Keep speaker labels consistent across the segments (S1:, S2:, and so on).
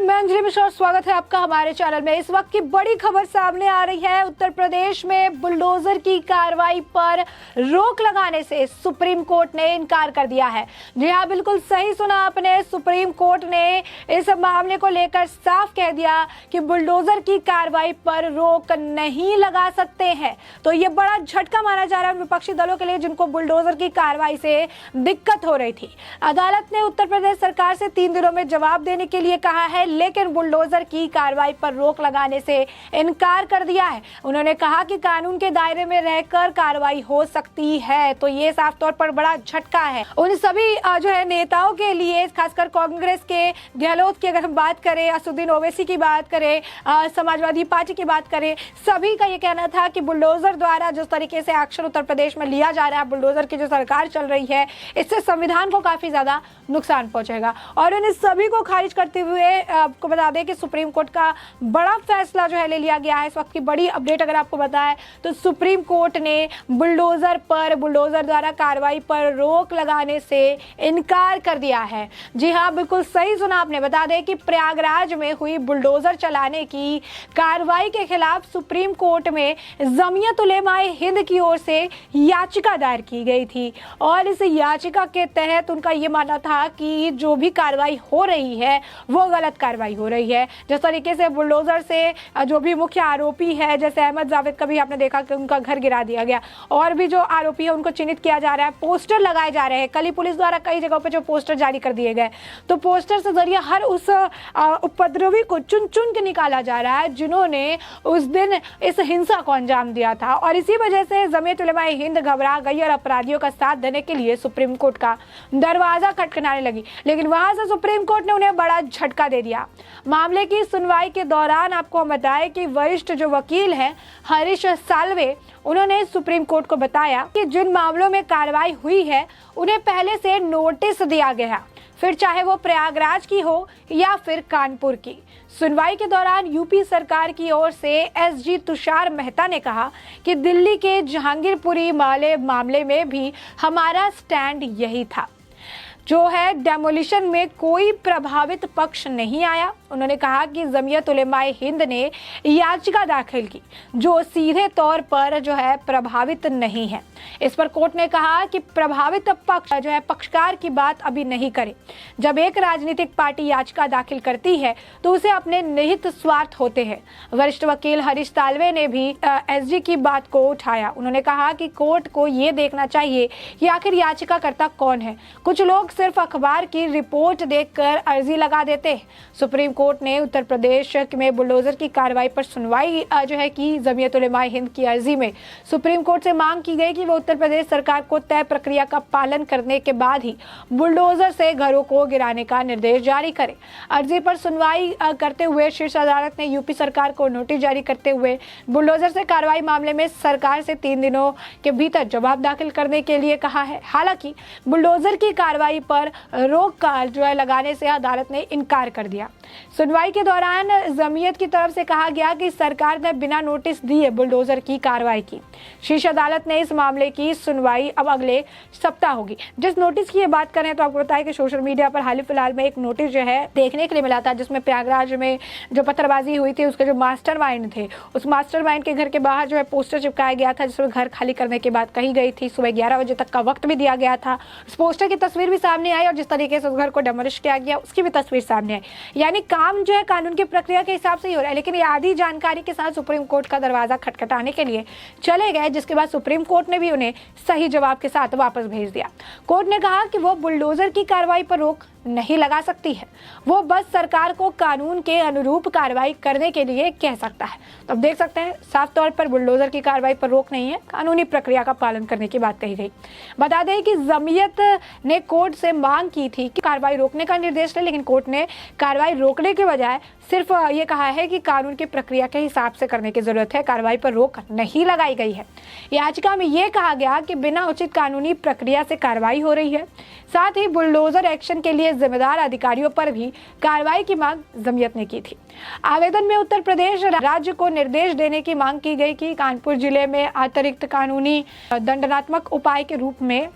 S1: मैं अंजलि मिश्रा और स्वागत है आपका हमारे चैनल में। इस वक्त की बड़ी खबर सामने आ रही है। उत्तर प्रदेश में बुलडोजर की कार्रवाई पर रोक लगाने से सुप्रीम कोर्ट ने इनकार कर दिया है। जी हाँ, बिल्कुल सही सुना आपने। सुप्रीम कोर्ट ने इस मामले को लेकर साफ कह दिया कि बुलडोजर की कार्रवाई पर रोक नहीं लगा सकते हैं। तो ये बड़ा झटका माना जा रहा है विपक्षी दलों के लिए, जिनको बुलडोजर की कार्रवाई से दिक्कत हो रही थी। अदालत ने उत्तर प्रदेश सरकार से 3 दिनों में जवाब देने के लिए कहा है, लेकिन बुलडोजर की कार्रवाई पर रोक लगाने से इनकार कर दिया है। उन्होंने कहा कि कानून के दायरे में रहकर कार्रवाई हो सकती है। तो ये साफ तौर पर बड़ा झटका है उन सभी जो है नेताओं के लिए, खासकर कांग्रेस के गहलोत की अगर हम बात करें, असदुद्दीन ओवैसी की बात करें, समाजवादी पार्टी की बात करें, सभी का ये कहना था कि बुलडोजर द्वारा जिस तरीके से एक्शन उत्तर प्रदेश में लिया जा रहा है, बुलडोजर की जो सरकार चल रही है, इससे संविधान को काफी ज्यादा नुकसान पहुंचेगा। और इन सभी को खारिज करते हुए आपको बता दें कि सुप्रीम कोर्ट का बड़ा फैसला जो है ले लिया गया है। इस वक्त की बड़ी अपडेट अगर आपको बताएं तो सुप्रीम कोर्ट ने बुलडोजर द्वारा कार्रवाई पर रोक लगाने से इनकार कर दिया है। जी हाँ, बिल्कुल सही सुना आपने। बता दें कि प्रयागराज में हुई बुलडोजर चलाने की कार्रवाई के खिलाफ सुप्रीम कोर्ट में जमीयत उलेमाए हिंद की ओर से याचिका दायर की गई थी और इस याचिका के तहत उनका ये मानना था कि जो भी कार्रवाई हो रही है वो गलत कार्रवाई हो रही है। जिस तरीके से बुलडोजर से जो भी मुख्य आरोपी है, जैसे अहमद जावेद का भी आपने देखा कि उनका घर गिरा दिया गया, और भी जो आरोपी है उनको चिन्हित किया जा रहा है, पोस्टर लगाए जा रहे हैं। कल ही पुलिस द्वारा कई जगहों पे जो पोस्टर जारी कर दिए गए, तो पोस्टर से जरिए हर उस उपद्रवी को चुन चुन के निकाला जा रहा है जिन्होंने उस दिन इस हिंसा को अंजाम दिया था। और इसी वजह से जमीयत उलेमाए हिंद घबरा गई और अपराधियों का साथ देने के लिए सुप्रीम कोर्ट का दरवाजा खटखटाने लगी। लेकिन वहां से सुप्रीम कोर्ट ने उन्हें बड़ा झटका दे दिया। मामले की सुनवाई के दौरान आपको हम बताएं कि वरिष्ठ जो वकील हैं हरीश साल्वे, उन्होंने सुप्रीम कोर्ट को बताया कि जिन मामलों में कार्रवाई हुई है उन्हें पहले से नोटिस दिया गया, फिर चाहे वो प्रयागराज की हो या फिर कानपुर की। सुनवाई के दौरान यूपी सरकार की ओर से एसजी तुषार मेहता ने कहा कि दिल्ली के जहांगीरपुरी मामले में भी हमारा स्टैंड यही था। जो है डेमोलिशन में कोई प्रभावित पक्ष नहीं आया। उन्होंने कहा कि जमीयत उलेमाए हिंद ने याचिका दाखिल की जो सीधे तौर पर जो है प्रभावित नहीं है। इस पर कोर्ट ने कहा कि प्रभावित पक्ष जो है पक्षकार की बात अभी नहीं करे। जब एक राजनीतिक पार्टी याचिका दाखिल करती है तो उसे अपने निहित स्वार्थ होते हैं। वरिष्ठ वकील हरीश साल्वे ने भी एसजी की बात को उठाया। उन्होंने कहा कि कोर्ट को ये देखना चाहिए कि आखिर याचिकाकर्ता कौन है। कुछ लोग सिर्फ अखबार की रिपोर्ट देखकर अर्जी लगा देते हैं। सुप्रीम कोर्ट ने उत्तर प्रदेश में बुलडोजर की कार्रवाई पर सुनवाई जो है की जमीयत उलेमाए हिंद की अर्जी में सुप्रीम कोर्ट से मांग की गई कि वो उत्तर प्रदेश सरकार को तय प्रक्रिया का पालन करने के बाद ही बुलडोजर से घरों को गिराने का निर्देश जारी करे। अर्जी पर सुनवाई करते हुए शीर्ष अदालत ने यूपी सरकार को नोटिस जारी करते हुए बुलडोजर से कार्रवाई मामले में सरकार से 3 दिनों के भीतर जवाब दाखिल करने के लिए कहा है। हालांकि बुलडोजर की कार्रवाई पर रोक जो है लगाने से अदालत ने इनकार कर दिया। सुनवाई के दौरान जमीयत की तरफ से कहा गया कि सरकार ने बिना नोटिस दिए बुलडोजर की कार्रवाई की। शीर्ष अदालत ने इस मामले की सुनवाई अब अगले सप्ताह होगी। जिस नोटिस की ये बात करें तो आपको बताया कि सोशल मीडिया पर हाल ही फिलहाल में एक नोटिस जो है देखने के लिए मिला था, जिसमें प्रयागराज में जो पत्थरबाजी हुई थी उसके जो मास्टरमाइंड थे, उस मास्टरमाइंड के घर के बाहर जो है पोस्टर चिपकाया गया था, जिसमें घर खाली करने की बात कही गई थी। सुबह 11 बजे तक का वक्त भी दिया गया था। उस पोस्टर की तस्वीर भी सामने आई और जिस तरीके से उस घर को डेमोलिश किया गया उसकी भी तस्वीर सामने आई। यानी काम जो है कानून की प्रक्रिया के हिसाब से ही हो रहा है। लेकिन ये आधी जानकारी के साथ सुप्रीम कोर्ट का दरवाजा खटखटाने के लिए चले गए, जिसके बाद सुप्रीम कोर्ट ने भी उन्हें सही जवाब के साथ वापस भेज दिया। कोर्ट ने कहा कि वो बुलडोजर की कार्रवाई पर रोक नहीं लगा सकती है, वो बस सरकार को कानून के अनुरूप कार्रवाई करने के लिए कह सकता है। तो अब देख सकते हैं साफ तौर पर बुलडोजर की कार्रवाई पर रोक नहीं है, कानूनी प्रक्रिया का पालन करने की बात कही गई। बता दें कि जमीयत ने कोर्ट से मांग की थी कि कार्रवाई रोकने का निर्देश ले, लेकिन कोर्ट ने कार्रवाई रोकने के बजाय सिर्फ ये कहा है कि कानून की प्रक्रिया के हिसाब से करने की जरूरत है, कार्रवाई पर रोक नहीं लगाई गई है। याचिका में यह कहा गया कि बिना उचित कानूनी प्रक्रिया से कार्रवाई हो रही है। साथ ही बुलडोजर एक्शन के लिए जिम्मेदार अधिकारियों पर भी कार्रवाई की मांग जमीयत ने की थी। आवेदन में उत्तर प्रदेश राज्य को निर्देश देने की मांग की गई कि कानपुर जिले में अतिरिक्त कानूनी दंडात्मक उपाय के रूप में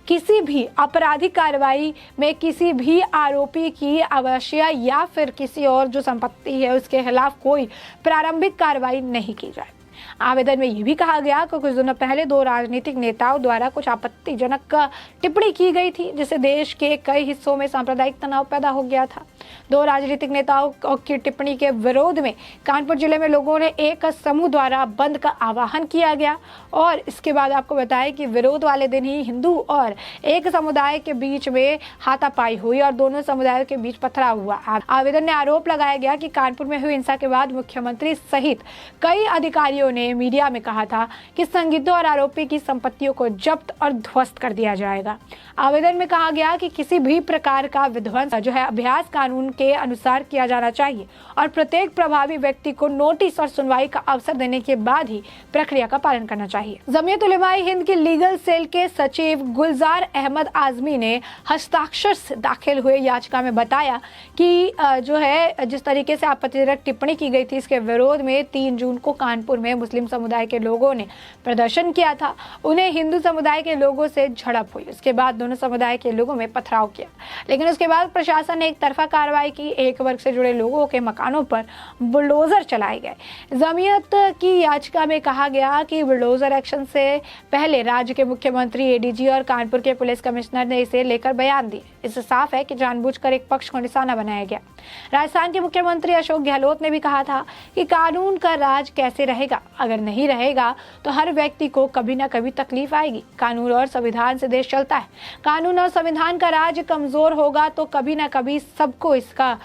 S1: किसी भी आपराधिक कार्रवाई में किसी भी आरोपी की आवासीय या फिर किसी और जो संपत्ति है उसके खिलाफ कोई प्रारंभिक कार्रवाई नहीं की जाए। आवेदन में यह भी कहा गया कि कुछ दिनों पहले 2 राजनीतिक नेताओं द्वारा कुछ आपत्तिजनक टिप्पणी की गई थी, जिससे देश के कई हिस्सों में सांप्रदायिक तनाव पैदा हो गया था। 2 राजनीतिक नेताओं की टिप्पणी के विरोध में कानपुर जिले में लोगों ने एक समूह द्वारा बंद का आह्वान किया गया और इसके बाद आपको बताया कि विरोध वाले दिन ही हिंदू और एक समुदाय के बीच में हाथापाई हुई और दोनों समुदायों के बीच पथराव हुआ। आवेदन में आरोप लगाया गया कि कानपुर में हुई हिंसा के बाद मुख्यमंत्री सहित कई अधिकारियों ने मीडिया में कहा था कि संदिग्धों और आरोपी की संपत्तियों को जब्त और ध्वस्त कर दिया जाएगा। आवेदन में कहा गया कि किसी भी प्रकार का विध्वंस जो है अभ्यास कानून के अनुसार किया जाना चाहिए और प्रत्येक प्रभावी व्यक्ति को नोटिस और सुनवाई का अवसर देने के बाद ही प्रक्रिया का पालन करना चाहिए। जमीयत उलेमाए हिंद के लीगल सेल के सचिव गुलजार अहमद आजमी ने हस्ताक्षर से दाखिल हुए याचिका में बताया कि जो है जिस तरीके से आपत्तिजनक टिप्पणी की गई थी इसके विरोध में 3 जून को कानपुर में मुस्लिम समुदाय के लोगों ने प्रदर्शन किया था। उन्हें हिंदू समुदाय के लोगों से झड़प हुई। उसके बाद दोनों समुदाय के लोगों में पथराव किया, लेकिन उसके बाद प्रशासन ने एक तरफा कार्रवाई की। एक वर्ग से जुड़े लोगों के मकानों पर बुलडोजर चलाए गए। जमीयत की याचिका में कहा गया कि बुलडोजर एक्शन से पहले राज्य के मुख्यमंत्री, एडीजी और कानपुर के पुलिस कमिश्नर ने इसे लेकर बयान दिए। इससे साफ है कि जानबूझकर एक पक्ष को निशाना बनाया गया। राजस्थान के मुख्यमंत्री अशोक गहलोत ने भी कहा था कि कानून का राज कैसे रहेगा, अगर नहीं रहेगा तो हर व्यक्ति को कभी ना कभी तकलीफ आएगी। कानून और संविधान से देश चलता है। कानून और संविधान का राज कमजोर होगा तो कभी ना कभी सबको इसका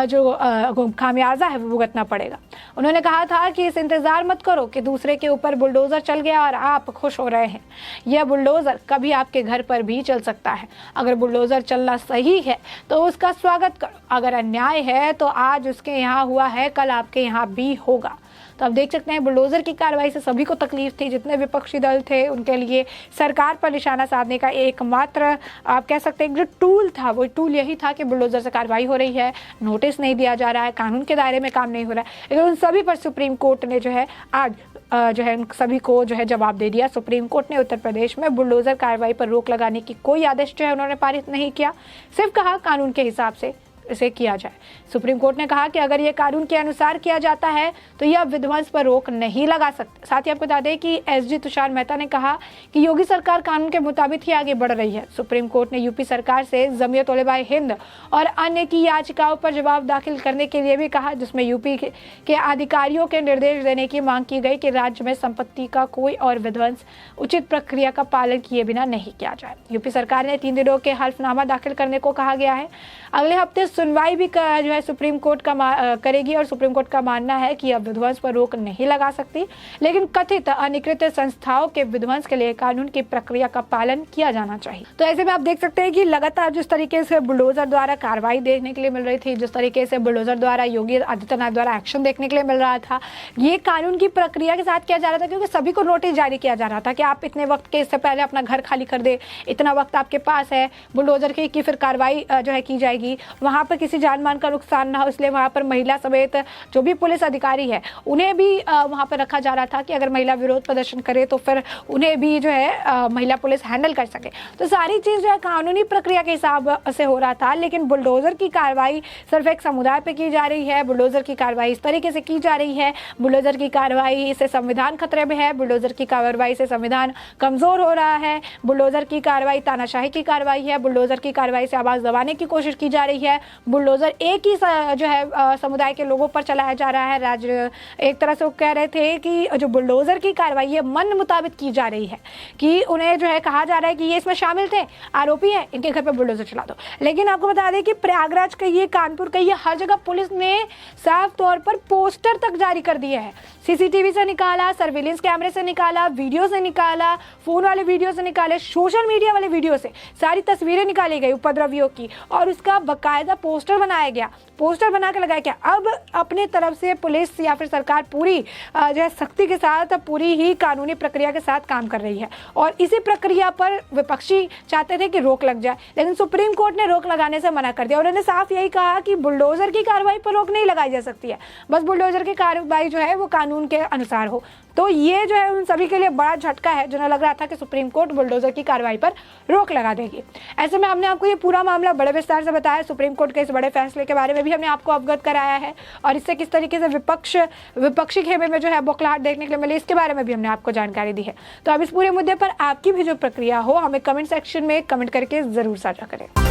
S1: जो खामियाजा है वो भुगतना पड़ेगा। उन्होंने कहा था कि इस इंतजार मत करो कि दूसरे के ऊपर बुलडोजर चल गया और आप खुश हो रहे हैं। यह बुलडोजर कभी आपके घर पर भी चल सकता है। अगर बुलडोजर चलना सही है तो उसका स्वागत करो, अगर अन्याय है तो आज उसके यहाँ हुआ है कल आपके यहाँ भी होगा। तो आप देख सकते हैं बुलडोजर की कार्रवाई से सभी को तकलीफ थी। जितने विपक्षी दल थे उनके लिए सरकार पर निशाना साधने का एकमात्र आप कह सकते हैं जो टूल था वो टूल यही था कि बुलडोजर से कार्रवाई हो रही है, नोटिस नहीं दिया जा रहा है, कानून के दायरे में काम नहीं हो रहा है। लेकिन उन सभी पर सुप्रीम कोर्ट ने जो है आज जो है उन सभी को जो है जवाब दे दिया। सुप्रीम कोर्ट ने उत्तर प्रदेश में बुलडोजर कार्रवाई पर रोक लगाने की कोई आदेश जो है उन्होंने पारित नहीं किया, सिर्फ कहा कानून के हिसाब से इसे किया जाए। सुप्रीम कोर्ट ने कहा कि अगर ये कानून के अनुसार किया जाता है तो यह विध्वंस पर रोक नहीं लगा सकते। साथ ही आपको बता दें कि एसजी तुषार मेहता ने कहा कि योगी सरकार कानून के मुताबिक ही आगे बढ़ रही है। सुप्रीम कोर्ट ने यूपी सरकार से जमीयत उलेमाए हिंद और अन्य की याचिकाओं पर जवाब दाखिल करने के लिए भी कहा, जिसमें यूपी के अधिकारियों के निर्देश देने की मांग की गई कि राज्य में संपत्ति का कोई और विध्वंस उचित प्रक्रिया का पालन किए बिना नहीं किया जाए। यूपी सरकार ने 3 दिनों के हल्फनामा दाखिल करने को कहा गया है। अगले हफ्ते सुनवाई भी जो है सुप्रीम कोर्ट का करेगी और सुप्रीम कोर्ट का मानना है कि अब विध्वंस पर रोक नहीं लगा सकती, लेकिन कथित अनधिकृत संस्थाओं के विध्वंस के लिए कानून की प्रक्रिया का पालन किया जाना चाहिए। तो ऐसे में आप देख सकते हैं कि लगातार जिस तरीके से बुलडोजर द्वारा कार्रवाई देखने के लिए मिल रही थी, जिस तरीके से बुलडोजर द्वारा योगी आदित्यनाथ द्वारा एक्शन देखने के लिए मिल रहा था, ये कानून की प्रक्रिया के साथ किया जा रहा था, क्योंकि सभी को नोटिस जारी किया जा रहा था कि आप इतने वक्त के इससे पहले अपना घर खाली कर दे, इतना वक्त आपके पास है बुलडोजर की फिर कार्रवाई जो है की जाएगी। वहाँ पर किसी जान माल का नुकसान ना हो, इसलिए वहाँ पर महिला समेत जो भी पुलिस अधिकारी है उन्हें भी वहाँ पर रखा जा रहा था कि अगर महिला विरोध प्रदर्शन करे तो फिर उन्हें भी जो है महिला पुलिस हैंडल कर सके। तो सारी चीज़ जो है कानूनी प्रक्रिया के हिसाब से हो रहा था, लेकिन बुलडोजर की कार्रवाई सिर्फ एक समुदाय पर की जा रही है। बुलडोजर की कार्रवाई इस तरीके से की जा रही है, बुलडोजर की कार्रवाई से संविधान खतरे में है, बुलडोजर की कार्रवाई से संविधान कमज़ोर हो रहा है, बुलडोजर की कार्रवाई तानाशाही की कार्रवाई है, बुलडोजर की कार्रवाई से आवाज़ दबाने की कोशिश की जा रही है। बुलडोजर एक ही जो है समुदाय के लोगों पर चलाया जा रहा है। राज्य एक तरह से वो कह रहे थे कि जो बुलडोजर की कार्रवाई है मन मुताबिक की जा रही है, कि उन्हें जो है कहा जा रहा है कि ये इसमें शामिल थे, आरोपी है, इनके घर पर बुलडोजर चला दो। लेकिन आपको बता दें कि प्रयागराज कहिए, कानपुर कहिए, हर जगह पुलिस ने साफ तौर पर पोस्टर तक जारी कर दिए हैं। सीसीटीवी से निकाला, सर्विलेंस कैमरे से निकाला, वीडियो से निकाला, फोन वाले वीडियो से निकाले, सोशल मीडिया वाले वीडियो से सारी तस्वीरें निकाली गई उपद्रवियों की और उसका बकायदा पोस्टर बनाया गया, पोस्टर बना के लगाया गया। अब अपने तरफ से पुलिस या फिर सरकार पूरी जो है सख्ती के साथ पूरी ही कानूनी प्रक्रिया के साथ काम कर रही है और इसी प्रक्रिया पर विपक्षी चाहते थे कि रोक लग जाए, लेकिन सुप्रीम कोर्ट ने रोक लगाने से मना कर दिया। उन्होंने साफ यही कहा कि बुलडोजर की कार्रवाई पर रोक नहीं लगाई जा सकती है, बस बुलडोजर की कार्रवाई जो है वो कानून के अनुसार हो। तो ये जो है उन सभी के लिए बड़ा झटका है जिन्हें लग रहा था कि सुप्रीम कोर्ट बुलडोजर की कार्रवाई पर रोक लगा देगी। ऐसे में हमने आपको ये पूरा मामला बड़े विस्तार से बताया, सुप्रीम कोर्ट के इस बड़े फैसले के बारे में भी हमने आपको अवगत कराया है और इससे किस तरीके से विपक्षी खेमे में जो है बौखलाहट देखने के लिए मिली, इसके बारे में भी हमने आपको जानकारी दी है। तो अब इस पूरे मुद्दे पर आपकी भी जो प्रक्रिया हो हमें कमेंट सेक्शन में कमेंट करके जरूर साझा करें।